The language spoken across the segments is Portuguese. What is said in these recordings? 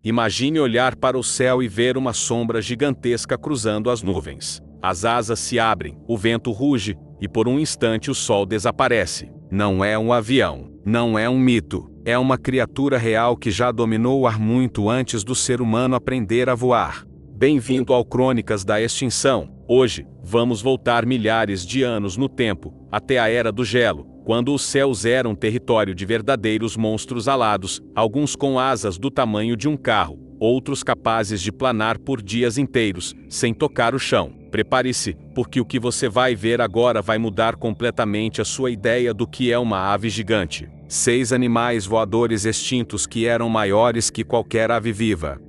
Imagine olhar para o céu e ver uma sombra gigantesca cruzando as nuvens. As asas se abrem, o vento ruge, e por um instante o sol desaparece. Não é um avião, não é um mito, é uma criatura real que já dominou o ar muito antes do ser humano aprender a voar. Bem-vindo ao Crônicas da Extinção. Hoje, vamos voltar milhares de anos no tempo, até a Era do Gelo, quando os céus eram território de verdadeiros monstros alados, alguns com asas do tamanho de um carro, outros capazes de planar por dias inteiros, sem tocar o chão. Prepare-se, porque o que você vai ver agora vai mudar completamente a sua ideia do que é uma ave gigante. 6 animais voadores extintos que eram maiores que qualquer ave viva.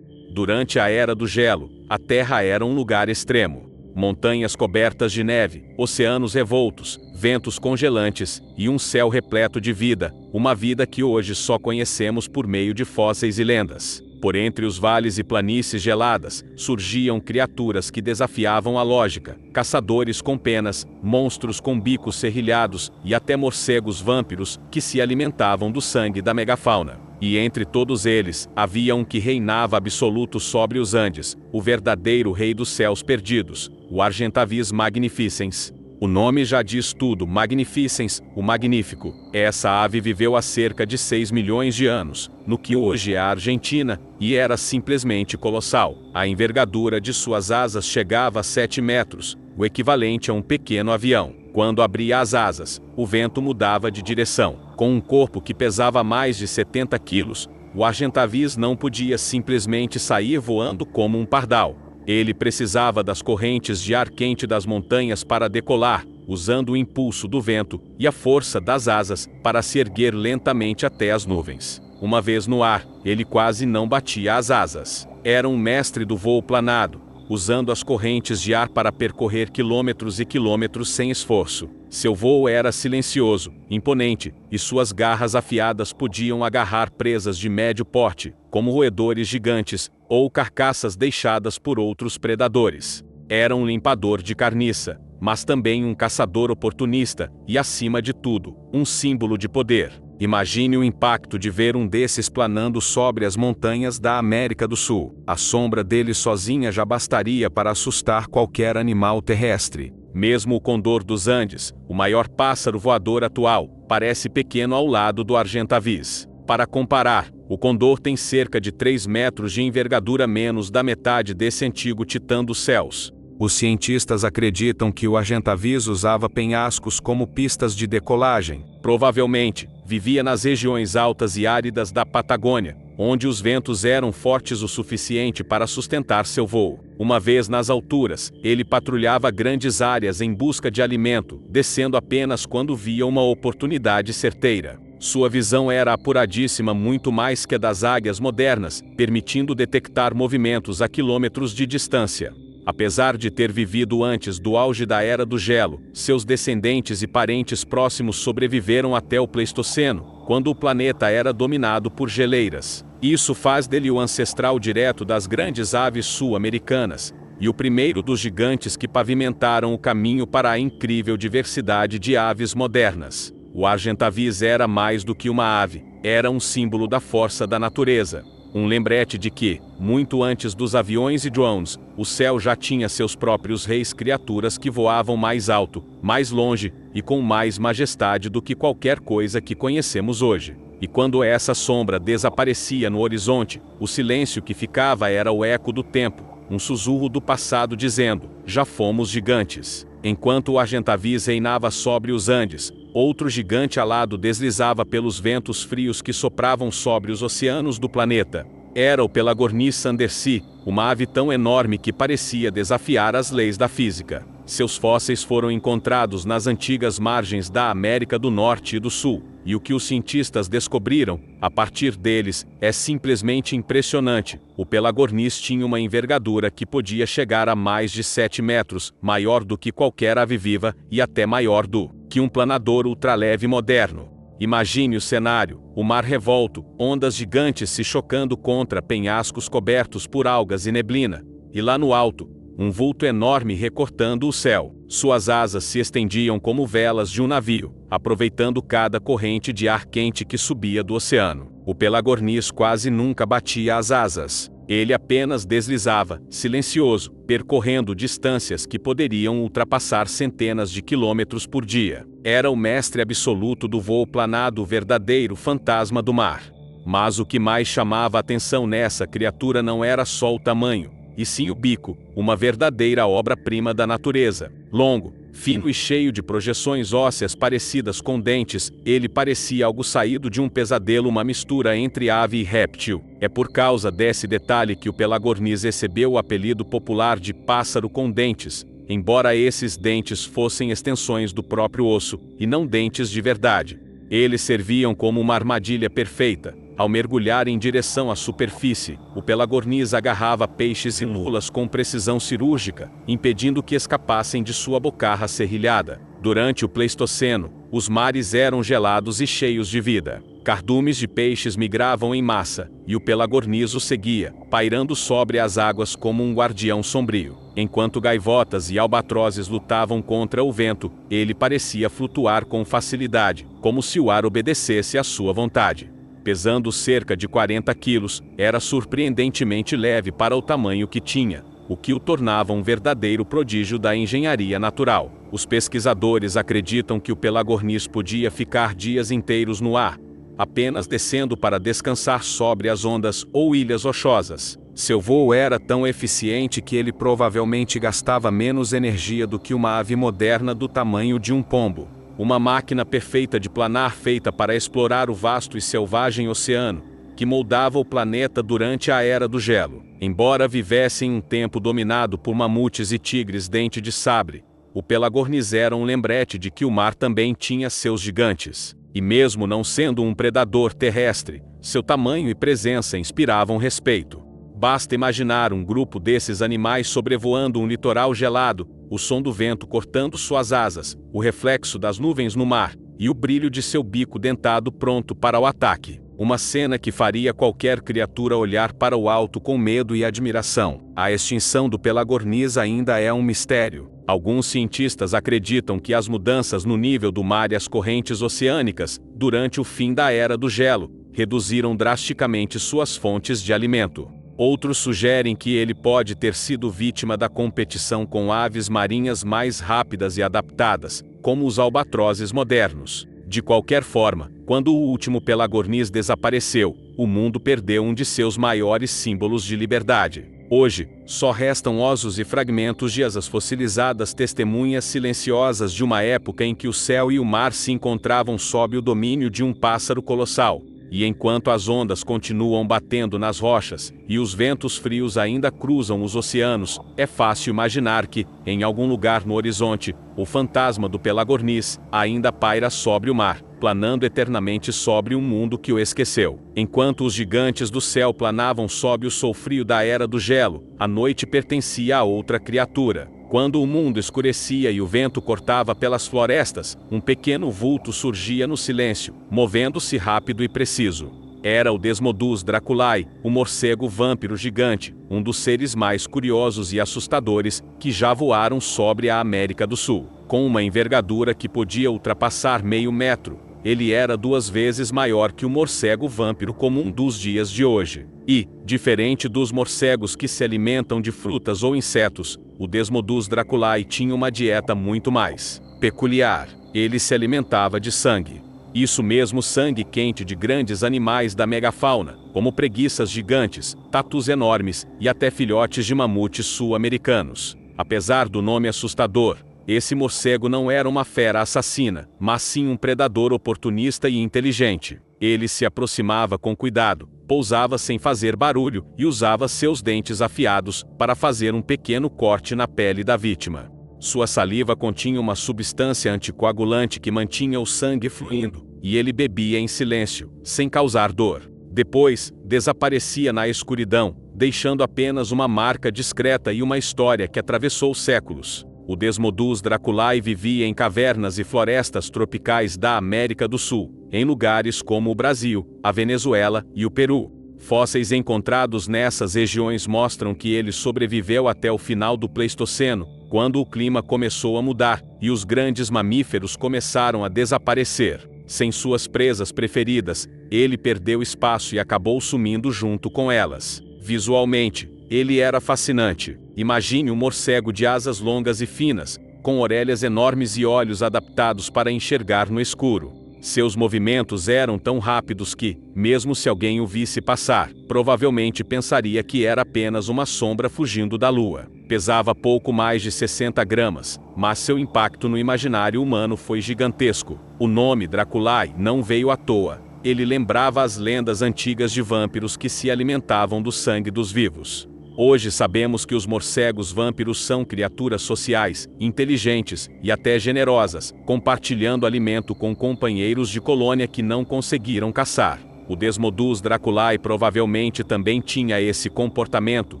Durante a Era do Gelo, a Terra era um lugar extremo. Montanhas cobertas de neve, oceanos revoltos, ventos congelantes e um céu repleto de vida, uma vida que hoje só conhecemos por meio de fósseis e lendas. Por entre os vales e planícies geladas, surgiam criaturas que desafiavam a lógica, caçadores com penas, monstros com bicos serrilhados e até morcegos vampiros que se alimentavam do sangue da megafauna. E entre todos eles, havia um que reinava absoluto sobre os Andes, o verdadeiro rei dos céus perdidos, o Argentavis magnificens. O nome já diz tudo, magnificens, o magnífico. Essa ave viveu há cerca de 6 milhões de anos, no que hoje é a Argentina, e era simplesmente colossal. A envergadura de suas asas chegava a 7 metros, o equivalente a um pequeno avião. Quando abria as asas, o vento mudava de direção. Com um corpo que pesava mais de 70 quilos, o Argentavis não podia simplesmente sair voando como um pardal. Ele precisava das correntes de ar quente das montanhas para decolar, usando o impulso do vento e a força das asas para se erguer lentamente até as nuvens. Uma vez no ar, ele quase não batia as asas. Era um mestre do voo planado, usando as correntes de ar para percorrer quilômetros e quilômetros sem esforço. Seu voo era silencioso, imponente, e suas garras afiadas podiam agarrar presas de médio porte, como roedores gigantes, ou carcaças deixadas por outros predadores. Era um limpador de carniça, mas também um caçador oportunista, e acima de tudo, um símbolo de poder. Imagine o impacto de ver um desses planando sobre as montanhas da América do Sul. A sombra dele sozinha já bastaria para assustar qualquer animal terrestre. Mesmo o condor dos Andes, o maior pássaro voador atual, parece pequeno ao lado do Argentavis. Para comparar, o condor tem cerca de 3 metros de envergadura, menos da metade desse antigo titã dos céus. Os cientistas acreditam que o Argentavis usava penhascos como pistas de decolagem. Provavelmente, vivia nas regiões altas e áridas da Patagônia, onde os ventos eram fortes o suficiente para sustentar seu voo. Uma vez nas alturas, ele patrulhava grandes áreas em busca de alimento, descendo apenas quando via uma oportunidade certeira. Sua visão era apuradíssima, muito mais que a das águias modernas, permitindo detectar movimentos a quilômetros de distância. Apesar de ter vivido antes do auge da Era do Gelo, seus descendentes e parentes próximos sobreviveram até o Pleistoceno, quando o planeta era dominado por geleiras. Isso faz dele o ancestral direto das grandes aves sul-americanas, e o primeiro dos gigantes que pavimentaram o caminho para a incrível diversidade de aves modernas. O Argentavis era mais do que uma ave, era um símbolo da força da natureza. Um lembrete de que, muito antes dos aviões e drones, o céu já tinha seus próprios reis, criaturas que voavam mais alto, mais longe e com mais majestade do que qualquer coisa que conhecemos hoje. E quando essa sombra desaparecia no horizonte, o silêncio que ficava era o eco do tempo, um sussurro do passado dizendo: já fomos gigantes. Enquanto o Argentavis reinava sobre os Andes, outro gigante alado deslizava pelos ventos frios que sopravam sobre os oceanos do planeta. Era o Pelagornis sandersi, uma ave tão enorme que parecia desafiar as leis da física. Seus fósseis foram encontrados nas antigas margens da América do Norte e do Sul, e o que os cientistas descobriram, a partir deles, é simplesmente impressionante. O Pelagornis tinha uma envergadura que podia chegar a mais de 7 metros, maior do que qualquer ave viva e até maior do que um planador ultraleve moderno. Imagine o cenário: o mar revolto, ondas gigantes se chocando contra penhascos cobertos por algas e neblina, e lá no alto, um vulto enorme recortando o céu. Suas asas se estendiam como velas de um navio, aproveitando cada corrente de ar quente que subia do oceano. O pelagornis quase nunca batia as asas. Ele apenas deslizava, silencioso, percorrendo distâncias que poderiam ultrapassar centenas de quilômetros por dia. Era o mestre absoluto do voo planado, o verdadeiro fantasma do mar. Mas o que mais chamava a atenção nessa criatura não era só o tamanho, e sim o bico, uma verdadeira obra-prima da natureza. Longo, fino e cheio de projeções ósseas parecidas com dentes, ele parecia algo saído de um pesadelo, uma mistura entre ave e réptil. É por causa desse detalhe que o pelagornis recebeu o apelido popular de pássaro com dentes, embora esses dentes fossem extensões do próprio osso, e não dentes de verdade. Eles serviam como uma armadilha perfeita. Ao mergulhar em direção à superfície, o pelagornis agarrava peixes e lulas com precisão cirúrgica, impedindo que escapassem de sua bocarra serrilhada. Durante o Pleistoceno, os mares eram gelados e cheios de vida. Cardumes de peixes migravam em massa, e o pelagornis o seguia, pairando sobre as águas como um guardião sombrio. Enquanto gaivotas e albatrozes lutavam contra o vento, ele parecia flutuar com facilidade, como se o ar obedecesse à sua vontade. Pesando cerca de 40 quilos, era surpreendentemente leve para o tamanho que tinha, o que o tornava um verdadeiro prodígio da engenharia natural. Os pesquisadores acreditam que o pelagornis podia ficar dias inteiros no ar, apenas descendo para descansar sobre as ondas ou ilhas rochosas. Seu voo era tão eficiente que ele provavelmente gastava menos energia do que uma ave moderna do tamanho de um pombo. Uma máquina perfeita de planar, feita para explorar o vasto e selvagem oceano, que moldava o planeta durante a Era do Gelo. Embora vivesse em um tempo dominado por mamutes e tigres dente de sabre, o pelagornis era um lembrete de que o mar também tinha seus gigantes. E mesmo não sendo um predador terrestre, seu tamanho e presença inspiravam respeito. Basta imaginar um grupo desses animais sobrevoando um litoral gelado, o som do vento cortando suas asas, o reflexo das nuvens no mar, e o brilho de seu bico dentado pronto para o ataque. Uma cena que faria qualquer criatura olhar para o alto com medo e admiração. A extinção do pelagornis ainda é um mistério. Alguns cientistas acreditam que as mudanças no nível do mar e as correntes oceânicas, durante o fim da Era do Gelo, reduziram drasticamente suas fontes de alimento. Outros sugerem que ele pode ter sido vítima da competição com aves marinhas mais rápidas e adaptadas, como os albatrozes modernos. De qualquer forma, quando o último pelagornis desapareceu, o mundo perdeu um de seus maiores símbolos de liberdade. Hoje, só restam ossos e fragmentos de asas fossilizadas, testemunhas silenciosas de uma época em que o céu e o mar se encontravam sob o domínio de um pássaro colossal. E enquanto as ondas continuam batendo nas rochas, e os ventos frios ainda cruzam os oceanos, é fácil imaginar que, em algum lugar no horizonte, o fantasma do pelagornis ainda paira sobre o mar, planando eternamente sobre um mundo que o esqueceu. Enquanto os gigantes do céu planavam sob o sol frio da Era do Gelo, a noite pertencia a outra criatura. Quando o mundo escurecia e o vento cortava pelas florestas, um pequeno vulto surgia no silêncio, movendo-se rápido e preciso. Era o Desmodus draculae, o morcego vâmpiro gigante, um dos seres mais curiosos e assustadores que já voaram sobre a América do Sul. Com uma envergadura que podia ultrapassar meio metro, ele era 2 vezes maior que o morcego vâmpiro comum dos dias de hoje. E, diferente dos morcegos que se alimentam de frutas ou insetos, o Desmodus draculae tinha uma dieta muito mais peculiar. Ele se alimentava de sangue. Isso mesmo, sangue quente de grandes animais da megafauna, como preguiças gigantes, tatus enormes e até filhotes de mamutes sul-americanos. Apesar do nome assustador, esse morcego não era uma fera assassina, mas sim um predador oportunista e inteligente. Ele se aproximava com cuidado, pousava sem fazer barulho e usava seus dentes afiados para fazer um pequeno corte na pele da vítima. Sua saliva continha uma substância anticoagulante que mantinha o sangue fluindo, e ele bebia em silêncio, sem causar dor. Depois, desaparecia na escuridão, deixando apenas uma marca discreta e uma história que atravessou séculos. O Desmodus draculae vivia em cavernas e florestas tropicais da América do Sul, em lugares como o Brasil, a Venezuela e o Peru. Fósseis encontrados nessas regiões mostram que ele sobreviveu até o final do Pleistoceno, quando o clima começou a mudar e os grandes mamíferos começaram a desaparecer. Sem suas presas preferidas, ele perdeu espaço e acabou sumindo junto com elas. Visualmente, ele era fascinante. Imagine um morcego de asas longas e finas, com orelhas enormes e olhos adaptados para enxergar no escuro. Seus movimentos eram tão rápidos que, mesmo se alguém o visse passar, provavelmente pensaria que era apenas uma sombra fugindo da lua. Pesava pouco mais de 60 gramas, mas seu impacto no imaginário humano foi gigantesco. O nome Draculae não veio à toa. Ele lembrava as lendas antigas de vampiros que se alimentavam do sangue dos vivos. Hoje sabemos que os morcegos vampiros são criaturas sociais, inteligentes e até generosas, compartilhando alimento com companheiros de colônia que não conseguiram caçar. O Desmodus draculae provavelmente também tinha esse comportamento,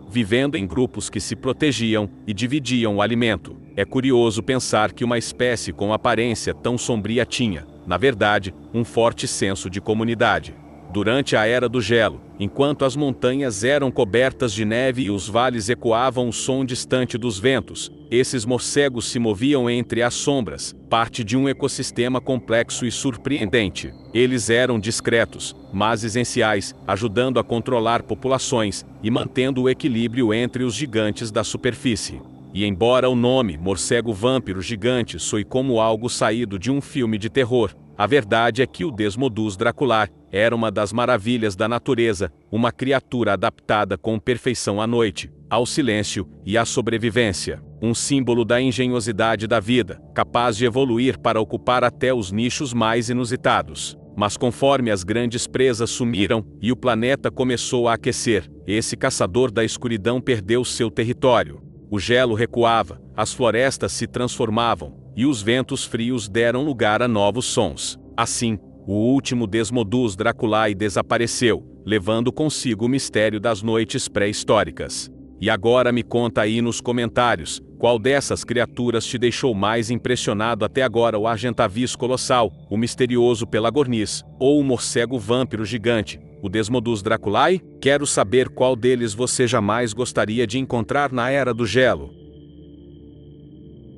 vivendo em grupos que se protegiam e dividiam o alimento. É curioso pensar que uma espécie com aparência tão sombria tinha, na verdade, um forte senso de comunidade. Durante a Era do Gelo, enquanto as montanhas eram cobertas de neve e os vales ecoavam o som distante dos ventos, esses morcegos se moviam entre as sombras, parte de um ecossistema complexo e surpreendente. Eles eram discretos, mas essenciais, ajudando a controlar populações e mantendo o equilíbrio entre os gigantes da superfície. E embora o nome morcego vâmpiro gigante soe como algo saído de um filme de terror, a verdade é que o Desmodus draculae era uma das maravilhas da natureza, uma criatura adaptada com perfeição à noite, ao silêncio e à sobrevivência. Um símbolo da engenhosidade da vida, capaz de evoluir para ocupar até os nichos mais inusitados. Mas conforme as grandes presas sumiram e o planeta começou a aquecer, esse caçador da escuridão perdeu seu território. O gelo recuava, as florestas se transformavam, e os ventos frios deram lugar a novos sons. Assim, o último Desmodus draculae desapareceu, levando consigo o mistério das noites pré-históricas. E agora me conta aí nos comentários, qual dessas criaturas te deixou mais impressionado até agora: o Argentavis colossal, o misterioso Pelagornis, ou o morcego vâmpiro gigante, o Desmodus draculae? Quero saber qual deles você jamais gostaria de encontrar na Era do Gelo.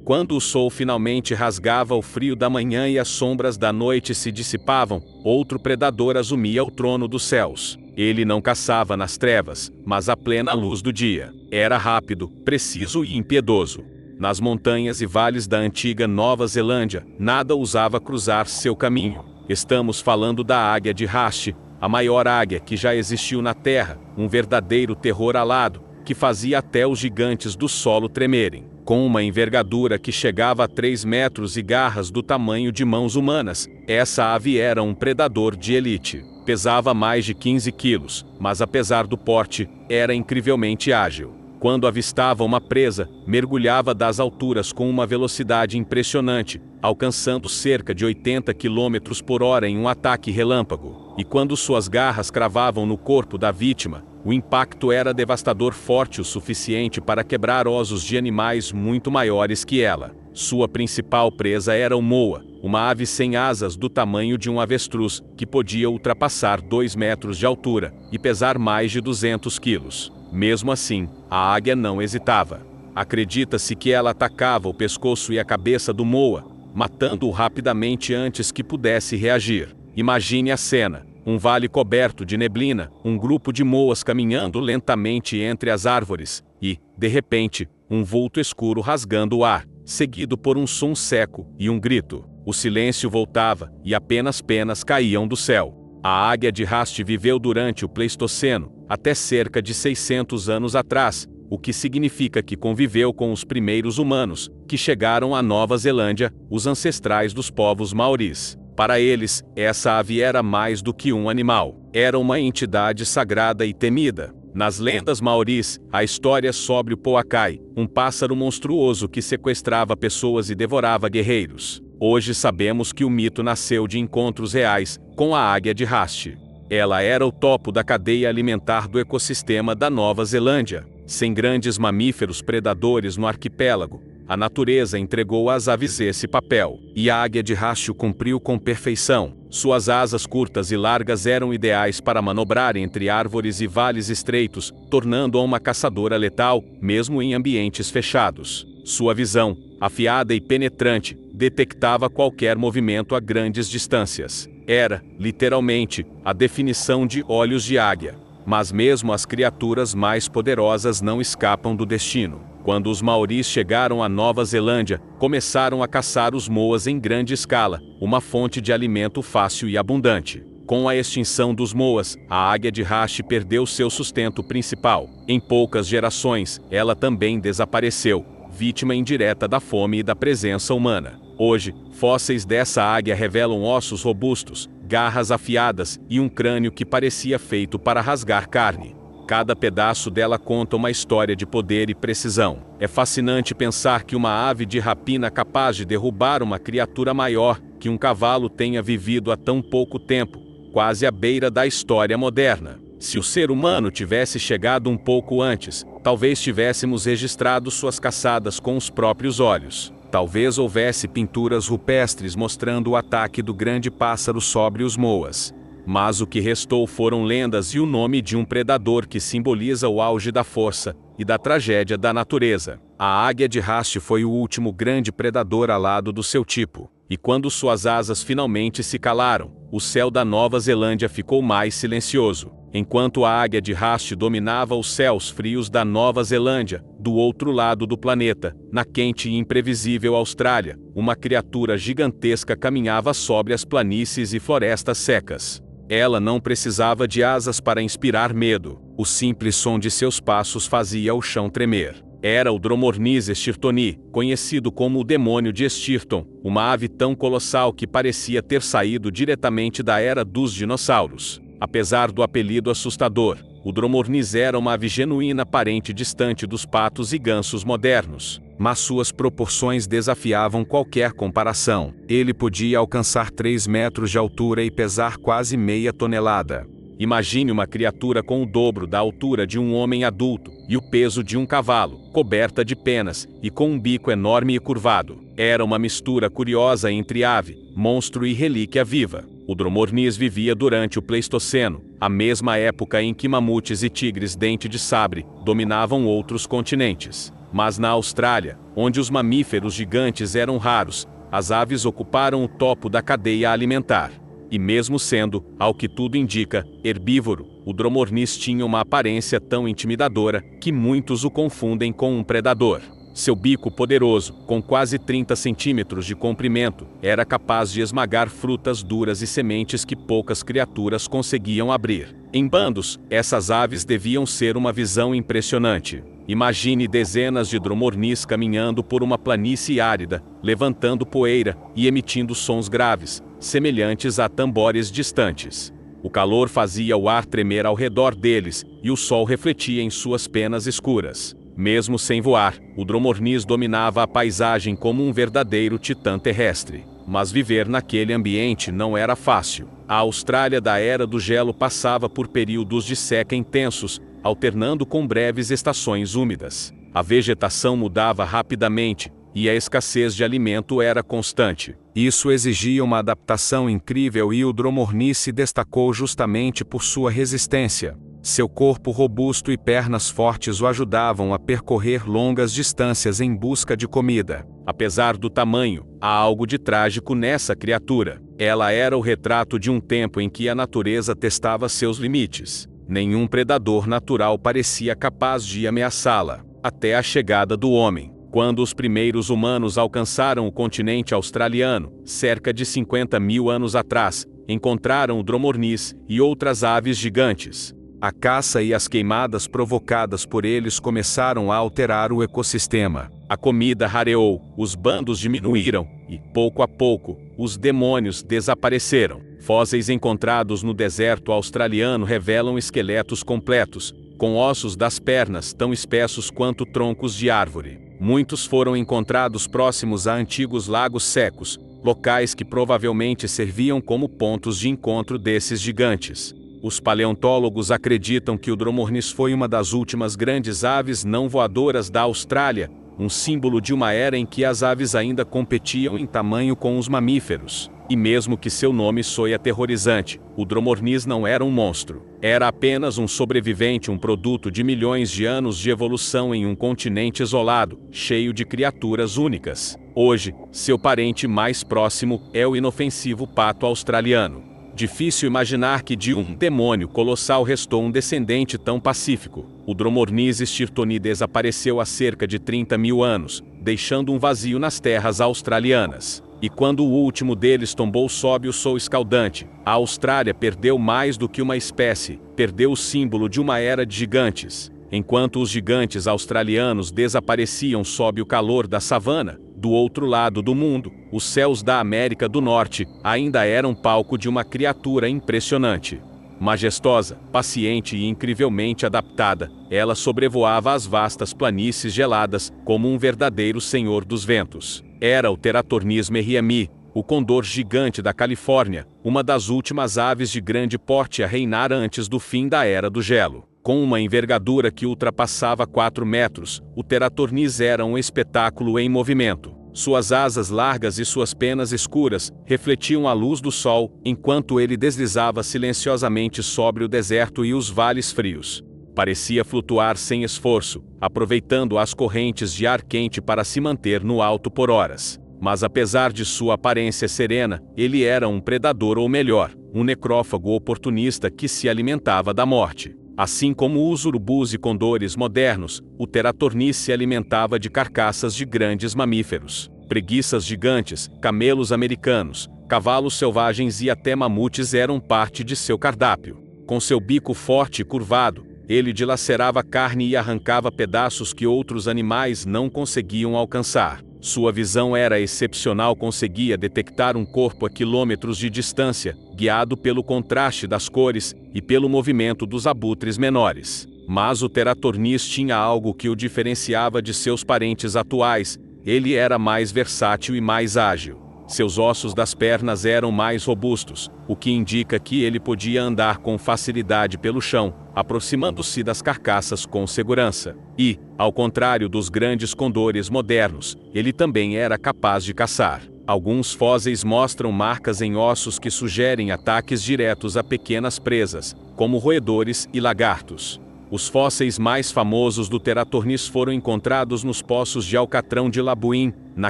Quando o sol finalmente rasgava o frio da manhã e as sombras da noite se dissipavam, outro predador assumia o trono dos céus. Ele não caçava nas trevas, mas à plena luz do dia. Era rápido, preciso e impiedoso. Nas montanhas e vales da antiga Nova Zelândia, nada ousava cruzar seu caminho. Estamos falando da águia de Haste, a maior águia que já existiu na Terra, um verdadeiro terror alado, que fazia até os gigantes do solo tremerem. Com uma envergadura que chegava a 3 metros e garras do tamanho de mãos humanas, essa ave era um predador de elite. Pesava mais de 15 quilos, mas apesar do porte, era incrivelmente ágil. Quando avistava uma presa, mergulhava das alturas com uma velocidade impressionante, alcançando cerca de 80 km por hora em um ataque relâmpago. E quando suas garras cravavam no corpo da vítima, o impacto era devastador, forte o suficiente para quebrar ossos de animais muito maiores que ela. Sua principal presa era o moa, uma ave sem asas do tamanho de um avestruz, que podia ultrapassar 2 metros de altura e pesar mais de 200 quilos. Mesmo assim, a águia não hesitava. Acredita-se que ela atacava o pescoço e a cabeça do moa, matando-o rapidamente antes que pudesse reagir. Imagine a cena: um vale coberto de neblina, um grupo de moas caminhando lentamente entre as árvores, e, de repente, um vulto escuro rasgando o ar, seguido por um som seco e um grito. O silêncio voltava, e apenas penas caíam do céu. A águia de Haste viveu durante o Pleistoceno, até cerca de 600 anos atrás, o que significa que conviveu com os primeiros humanos, que chegaram à Nova Zelândia, os ancestrais dos povos maoris. Para eles, essa ave era mais do que um animal. Era uma entidade sagrada e temida. Nas lendas maoris, a história sobre o Poakai, um pássaro monstruoso que sequestrava pessoas e devorava guerreiros. Hoje sabemos que o mito nasceu de encontros reais com a águia de Haste. Ela era o topo da cadeia alimentar do ecossistema da Nova Zelândia. Sem grandes mamíferos predadores no arquipélago, a natureza entregou às aves esse papel, e a águia de Haste o cumpriu com perfeição. Suas asas curtas e largas eram ideais para manobrar entre árvores e vales estreitos, tornando-a uma caçadora letal, mesmo em ambientes fechados. Sua visão, afiada e penetrante, detectava qualquer movimento a grandes distâncias. Era, literalmente, a definição de olhos de águia. Mas mesmo as criaturas mais poderosas não escapam do destino. Quando os maoris chegaram à Nova Zelândia, começaram a caçar os moas em grande escala, uma fonte de alimento fácil e abundante. Com a extinção dos moas, a águia de Haste perdeu seu sustento principal. Em poucas gerações, ela também desapareceu, vítima indireta da fome e da presença humana. Hoje, fósseis dessa águia revelam ossos robustos, garras afiadas e um crânio que parecia feito para rasgar carne. Cada pedaço dela conta uma história de poder e precisão. É fascinante pensar que uma ave de rapina capaz de derrubar uma criatura maior que um cavalo tenha vivido há tão pouco tempo, quase à beira da história moderna. Se o ser humano tivesse chegado um pouco antes, talvez tivéssemos registrado suas caçadas com os próprios olhos. Talvez houvesse pinturas rupestres mostrando o ataque do grande pássaro sobre os moas. Mas o que restou foram lendas e o nome de um predador que simboliza o auge da força e da tragédia da natureza. A águia de Haste foi o último grande predador alado do seu tipo. E quando suas asas finalmente se calaram, o céu da Nova Zelândia ficou mais silencioso. Enquanto a águia de Haste dominava os céus frios da Nova Zelândia, do outro lado do planeta, na quente e imprevisível Austrália, uma criatura gigantesca caminhava sobre as planícies e florestas secas. Ela não precisava de asas para inspirar medo. O simples som de seus passos fazia o chão tremer. Era o Dromornis stirtoni, conhecido como o demônio de Stirton, uma ave tão colossal que parecia ter saído diretamente da era dos dinossauros. Apesar do apelido assustador, o Dromornis era uma ave genuína parente distante dos patos e gansos modernos. Mas suas proporções desafiavam qualquer comparação. Ele podia alcançar 3 metros de altura e pesar quase meia tonelada. Imagine uma criatura com o dobro da altura de um homem adulto e o peso de um cavalo, coberta de penas e com um bico enorme e curvado. Era uma mistura curiosa entre ave, monstro e relíquia viva. O Dromornis vivia durante o Pleistoceno, a mesma época em que mamutes e tigres dente de sabre dominavam outros continentes. Mas na Austrália, onde os mamíferos gigantes eram raros, as aves ocuparam o topo da cadeia alimentar. E mesmo sendo, ao que tudo indica, herbívoro, o Dromornis tinha uma aparência tão intimidadora que muitos o confundem com um predador. Seu bico poderoso, com quase 30 centímetros de comprimento, era capaz de esmagar frutas duras e sementes que poucas criaturas conseguiam abrir. Em bandos, essas aves deviam ser uma visão impressionante. Imagine dezenas de Dromornis caminhando por uma planície árida, levantando poeira e emitindo sons graves, semelhantes a tambores distantes. O calor fazia o ar tremer ao redor deles, e o sol refletia em suas penas escuras. Mesmo sem voar, o Dromornis dominava a paisagem como um verdadeiro titã terrestre. Mas viver naquele ambiente não era fácil. A Austrália da Era do Gelo passava por períodos de seca intensos, alternando com breves estações úmidas. A vegetação mudava rapidamente, e a escassez de alimento era constante. Isso exigia uma adaptação incrível e o Dromornis se destacou justamente por sua resistência. Seu corpo robusto e pernas fortes o ajudavam a percorrer longas distâncias em busca de comida. Apesar do tamanho, há algo de trágico nessa criatura. Ela era o retrato de um tempo em que a natureza testava seus limites. Nenhum predador natural parecia capaz de ameaçá-la, até a chegada do homem. Quando os primeiros humanos alcançaram o continente australiano, cerca de 50 mil anos atrás, encontraram o Dromornis e outras aves gigantes. A caça e as queimadas provocadas por eles começaram a alterar o ecossistema. A comida rareou, os bandos diminuíram, e, pouco a pouco, os demônios desapareceram. Fósseis encontrados no deserto australiano revelam esqueletos completos, com ossos das pernas tão espessos quanto troncos de árvore. Muitos foram encontrados próximos a antigos lagos secos, locais que provavelmente serviam como pontos de encontro desses gigantes. Os paleontólogos acreditam que o Dromornis foi uma das últimas grandes aves não voadoras da Austrália, um símbolo de uma era em que as aves ainda competiam em tamanho com os mamíferos. E mesmo que seu nome soe aterrorizante, o Dromornis não era um monstro. Era apenas um sobrevivente, um produto de milhões de anos de evolução em um continente isolado, cheio de criaturas únicas. Hoje, seu parente mais próximo é o inofensivo pato australiano. Difícil imaginar que de um demônio colossal restou um descendente tão pacífico. O Dromornis stirtoni desapareceu há cerca de 30 mil anos, deixando um vazio nas terras australianas. E quando o último deles tombou sob o sol escaldante, a Austrália perdeu mais do que uma espécie, perdeu o símbolo de uma era de gigantes. Enquanto os gigantes australianos desapareciam sob o calor da savana, do outro lado do mundo, os céus da América do Norte ainda eram palco de uma criatura impressionante. Majestosa, paciente e incrivelmente adaptada, ela sobrevoava as vastas planícies geladas como um verdadeiro senhor dos ventos. Era o Teratornis merriami, o condor gigante da Califórnia, uma das últimas aves de grande porte a reinar antes do fim da Era do Gelo. Com uma envergadura que ultrapassava 4 metros, o Teratornis era um espetáculo em movimento. Suas asas largas e suas penas escuras refletiam a luz do sol, enquanto ele deslizava silenciosamente sobre o deserto e os vales frios. Parecia flutuar sem esforço, aproveitando as correntes de ar quente para se manter no alto por horas. Mas apesar de sua aparência serena, ele era um predador, ou melhor, um necrófago oportunista que se alimentava da morte. Assim como os urubus e condores modernos, o Teratornis se alimentava de carcaças de grandes mamíferos. Preguiças gigantes, camelos americanos, cavalos selvagens e até mamutes eram parte de seu cardápio. Com seu bico forte e curvado, ele dilacerava carne e arrancava pedaços que outros animais não conseguiam alcançar. Sua visão era excepcional, conseguia detectar um corpo a quilômetros de distância, guiado pelo contraste das cores e pelo movimento dos abutres menores. Mas o Teratornis tinha algo que o diferenciava de seus parentes atuais: ele era mais versátil e mais ágil. Seus ossos das pernas eram mais robustos, o que indica que ele podia andar com facilidade pelo chão, aproximando-se das carcaças com segurança. E, ao contrário dos grandes condores modernos, ele também era capaz de caçar. Alguns fósseis mostram marcas em ossos que sugerem ataques diretos a pequenas presas, como roedores e lagartos. Os fósseis mais famosos do Teratornis foram encontrados nos poços de Alcatrão de Labuin, na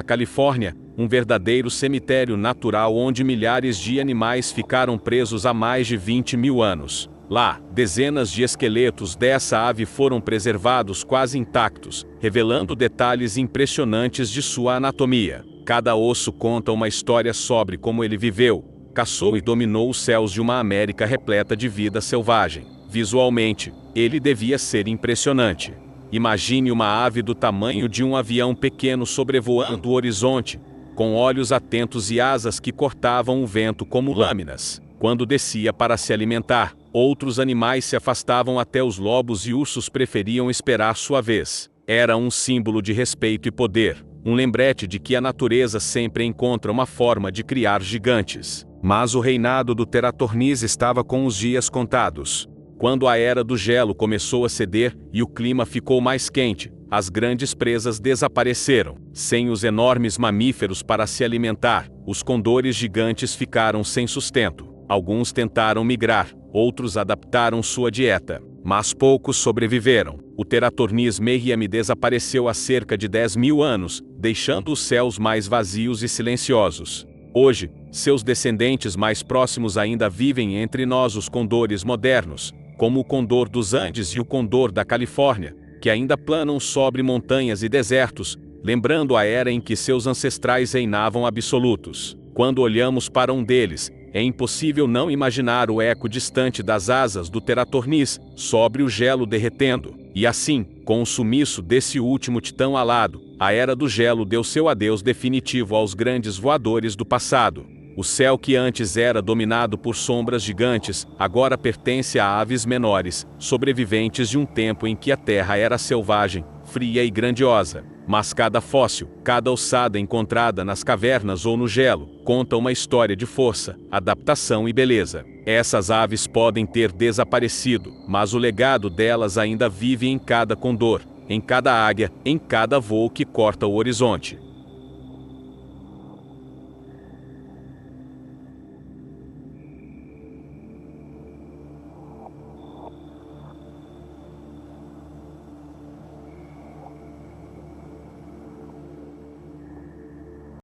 Califórnia, um verdadeiro cemitério natural onde milhares de animais ficaram presos há mais de 20 mil anos. Lá, dezenas de esqueletos dessa ave foram preservados quase intactos, revelando detalhes impressionantes de sua anatomia. Cada osso conta uma história sobre como ele viveu, caçou e dominou os céus de uma América repleta de vida selvagem. Visualmente, ele devia ser impressionante. Imagine uma ave do tamanho de um avião pequeno sobrevoando o horizonte, com olhos atentos e asas que cortavam o vento como lâminas. Quando descia para se alimentar, outros animais se afastavam, até os lobos e ursos preferiam esperar sua vez. Era um símbolo de respeito e poder, um lembrete de que a natureza sempre encontra uma forma de criar gigantes. Mas o reinado do Teratornis estava com os dias contados. Quando a Era do Gelo começou a ceder e o clima ficou mais quente, as grandes presas desapareceram. Sem os enormes mamíferos para se alimentar, os condores gigantes ficaram sem sustento. Alguns tentaram migrar, outros adaptaram sua dieta, mas poucos sobreviveram. O Teratornis merriami desapareceu há cerca de 10 mil anos, deixando os céus mais vazios e silenciosos. Hoje, seus descendentes mais próximos ainda vivem entre nós, os condores modernos, como o condor dos Andes e o condor da Califórnia, que ainda planam sobre montanhas e desertos, lembrando a era em que seus ancestrais reinavam absolutos. Quando olhamos para um deles, é impossível não imaginar o eco distante das asas do Teratornis sobre o gelo derretendo. E assim, com o sumiço desse último titã alado, a Era do Gelo deu seu adeus definitivo aos grandes voadores do passado. O céu que antes era dominado por sombras gigantes, agora pertence a aves menores, sobreviventes de um tempo em que a Terra era selvagem, fria e grandiosa. Mas cada fóssil, cada ossada encontrada nas cavernas ou no gelo, conta uma história de força, adaptação e beleza. Essas aves podem ter desaparecido, mas o legado delas ainda vive em cada condor, em cada águia, em cada voo que corta o horizonte.